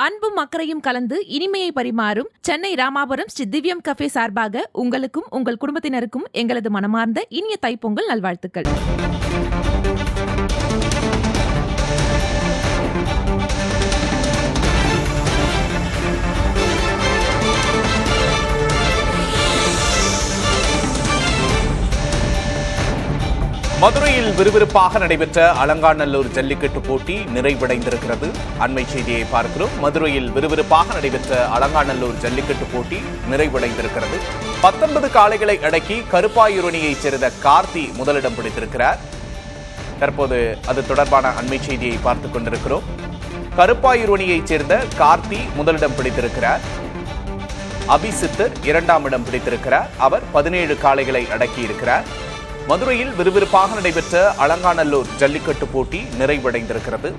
அன்பும் அக்கறையும் கலந்து இனிமையை பரிமாறும் சென்னை ராமாபுரம் ஸ்ரீ திவ்யம் கஃபே சார்பாக உங்களுக்கும் உங்கள் குடும்பத்தினருக்கும் எங்களது மனமார்ந்த இனிய தைப்பொங்கல் நல்வாழ்த்துக்கள். மதுரையில் விறுவிறுப்பாக நடைபெற்ற அலங்காநல்லூர் ஜல்லிக்கட்டு போட்டி நிறைவடைந்திருக்கிறது. அண்மை செய்தியை பார்க்கிறோம். மதுரையில் விறுவிறுப்பாக நடைபெற்ற அலங்காநல்லூர் ஜல்லிக்கட்டு போட்டி நிறைவடைந்திருக்கிறது. 19 காளைகளை அடக்கி கருப்பாயூரணியைச் சேர்ந்த கார்த்தி முதலிடம் பிடித்திருக்கிறார். தற்போது அது தொடர்பான அண்மை செய்தியை பார்த்துக் கொண்டிருக்கிறோம். கருப்பாயூரணியைச் சேர்ந்த கார்த்தி முதலிடம் பிடித்திருக்கிறார். அபிசித்தர் 2ஆம் இடம் பிடித்திருக்கிறார். அவர் 17 காளைகளை அடக்கி இருக்கிறார். மதுரையில் விறுவிறுப்பாக நடைபெற்ற அலங்காநல்லூர் ஜல்லிக்கட்டு போட்டி நிறைவடைந்திருக்கிறது.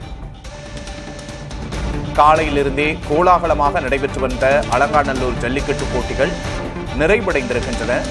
காலையிலிருந்தே கோலாகலமாக நடைபெற்று வந்த அலங்காநல்லூர் ஜல்லிக்கட்டு போட்டிகள் நிறைவடைந்திருக்கின்றன.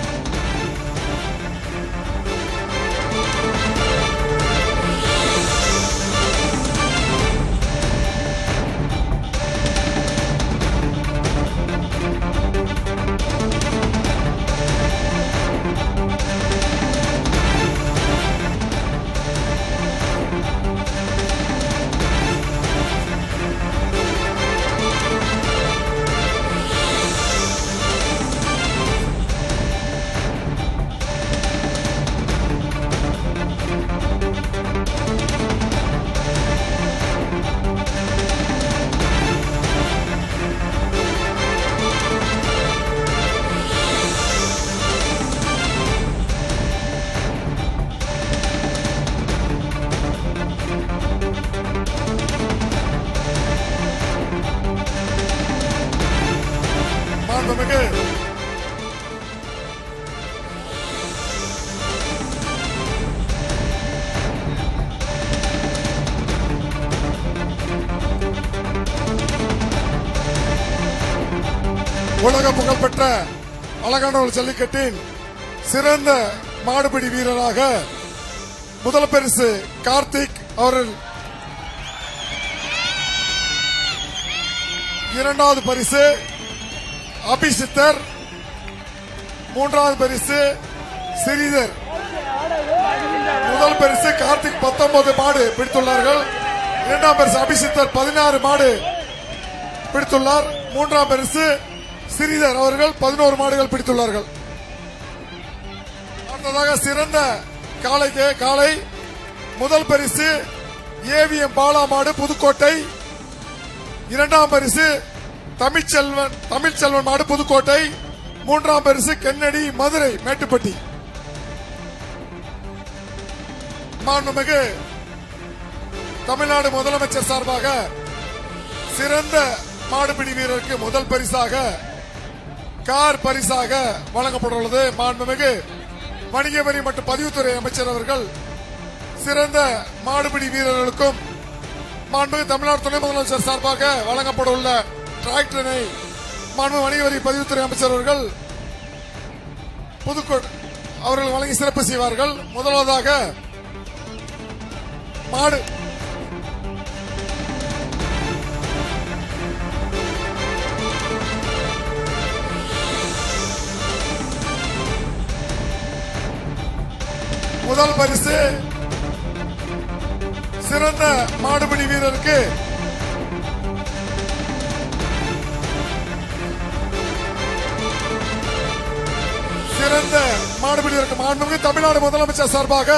உலக புகழ்பெற்ற அலங்காநல்லூர் ஜல்லிக்கட்டின் சிறந்த மாடுபிடி வீரராக முதல் பரிசு கார்த்திக் அவர்கள், 2வது பரிசு அபிசித்தர், 3வது பரிசு ஸ்ரீதர். முதல் பரிசு கார்த்திக் 19 மாடு பிடித்துள்ளார்கள். 2ஆம் பரிசு அபிசித்தர் 16 மாடு பிடித்துள்ளார். 3ஆம் பரிசு ஸ்ரீதர் அவர்கள் 11 மாடுகள் பிடித்துள்ளார்கள். அடுத்ததாக சிறந்த காளை முதல் பரிசு ஏவிஎம் பாலா மாடு புதுக்கோட்டை. 2ஆம் பரிசு தமிழ்ச்செல்வன் மாடு புதுக்கோட்டை. 3ஆம் பரிசு கென்னடி மதுரை மேட்டுப்பட்டி. மாண்புமிகு தமிழ்நாடு முதலமைச்சர் சார்பாக சிறந்த மாடுபிடி வீரருக்கு முதல் பரிசாக கார் பரிசாக வழங்கப்பட்டுள்ளது. மாண்புமிகு வணிக வரி மற்றும் பதிவுத்துறை அமைச்சர் அவர்கள் சிறந்த மாடுபிடி வீரர்களுக்கும் மாண்புமிகு தமிழ்நாடு துணை முதலமைச்சர் சார்பாக வழங்கப்பட உள்ள டிராக்டரினை மாண்பு வணிக வரி பதிவுத்துறை அமைச்சர் அவர்கள் புதுக்கோட்டை அவர்கள் வழங்கி சிறப்பு செய்வார்கள். முதலாவதாக மாடு முதல் பரிசு சிறந்த மாடுபிடி வீரருக்கு மாண்புமிகு தமிழ்நாடு முதலமைச்சர் சார்பாக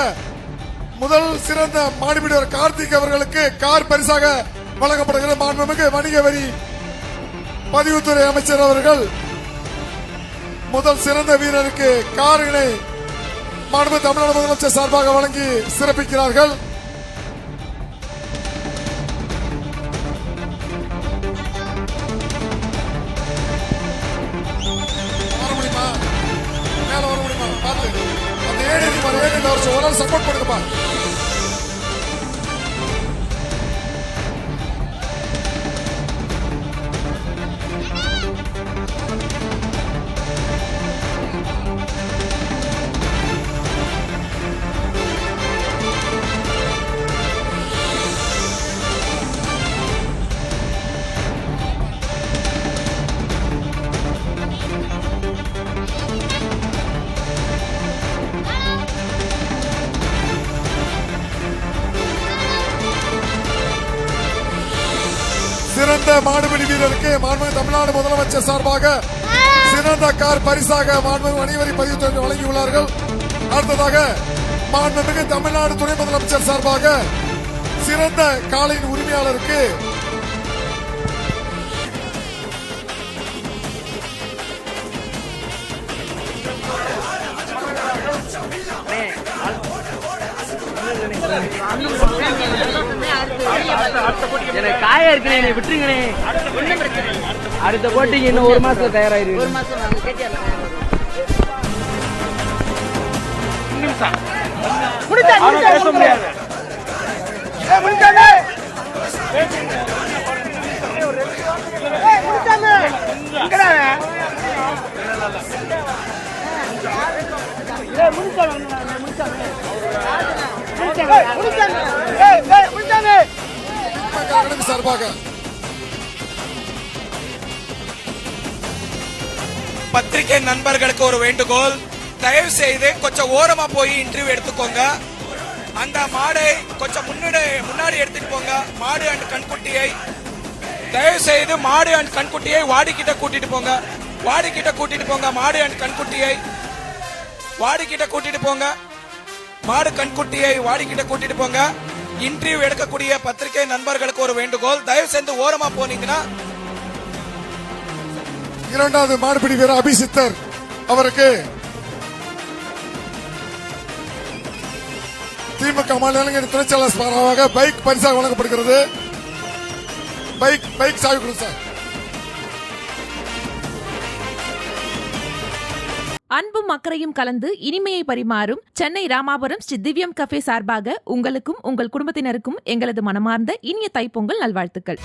முதல் சிறந்த மாடுபிடி வீரர் கார்த்திக் அவர்களுக்கு கார் பரிசாக வழங்கப்படுகிறது. மாண்புமிகு வணிக வரி பதிவுத்துறை அமைச்சர் அவர்கள் முதல் சிறந்த வீரருக்கு காரினை மாண்புமிகு தமிழ்நாடு முதலமைச்சர் சார்பாக வழங்கி சிறப்பிக்கிறார்கள். ஒரு சப்போர்ட் பண்ணுங்கப்பா. சிறந்த மாடுபிடி வீரருக்கு மாண்புமிகு தமிழ்நாடு முதலமைச்சர் சார்பாக சிறந்த கார் பரிசாக மாண்புமிகு வணிகவரி பதிவுத்துறை வழங்கியுள்ளார்கள். அடுத்ததாக மாண்புமிகு தமிழ்நாடு துணை முதலமைச்சர் சார்பாக சிறந்த காளையின் உரிமையாளருக்கு எனக்கு காயா இருக்குண்ணே, என்னை விட்டுருங்கண்ணே. அடுத்த போட்டிக்கு இன்னும் ஒரு மாசத்துல தயாராயிருக்கு. பேச முடியாது. சார்பாக பத்திரிகை நண்பர்களுக்கு ஒரு வேண்டுகோள், தயவு செய்து கொஞ்சம் ஓரமா போய் இன்டர்வியூ எடுத்துக்கோங்க. அந்த மாடை கொஞ்சம் முன்னாடி எடுத்துட்டு போங்க. மாடு அண்ட் கண்குட்டியை தயவு செய்து மாடு அண்ட் கண்குட்டியை வாடிக்கிட்ட கூட்டிட்டு போங்க. வாடிக்கிட்ட கூட்டிட்டு போங்க. மாடு அண்ட் கண்குட்டியை வாடிக்கிட்ட கூட்டிட்டு போங்க. மாடு கண்குட்டியை வாடிக்கிட்ட கூட்டிட்டு போங்க. இன்டர்வியூ எடுக்கக்கூடிய பத்திரிகை நண்பர்களுக்கு ஒரு வேண்டுகோள், தயவு செய்து ஓரமா போனீங்கன்னா. இரண்டாவது மாடுபிடி வீரர் அபிசித்தர் அவருக்கு திமுக மாநில இளைஞர் துணைச்செயலாளர் சார்பாக பைக் பரிசாக வழங்கப்படுகிறது. பைக் சாவி கொடுங்க சார். அன்பும் அக்கறையும் கலந்து இனிமையை பரிமாறும் சென்னை ராமாபுரம் ஸ்ரீ திவ்யம் கஃபே சார்பாக உங்களுக்கும் உங்கள் குடும்பத்தினருக்கும் எங்களது மனமார்ந்த இனிய தைப்பொங்கல் நல்வாழ்த்துக்கள்.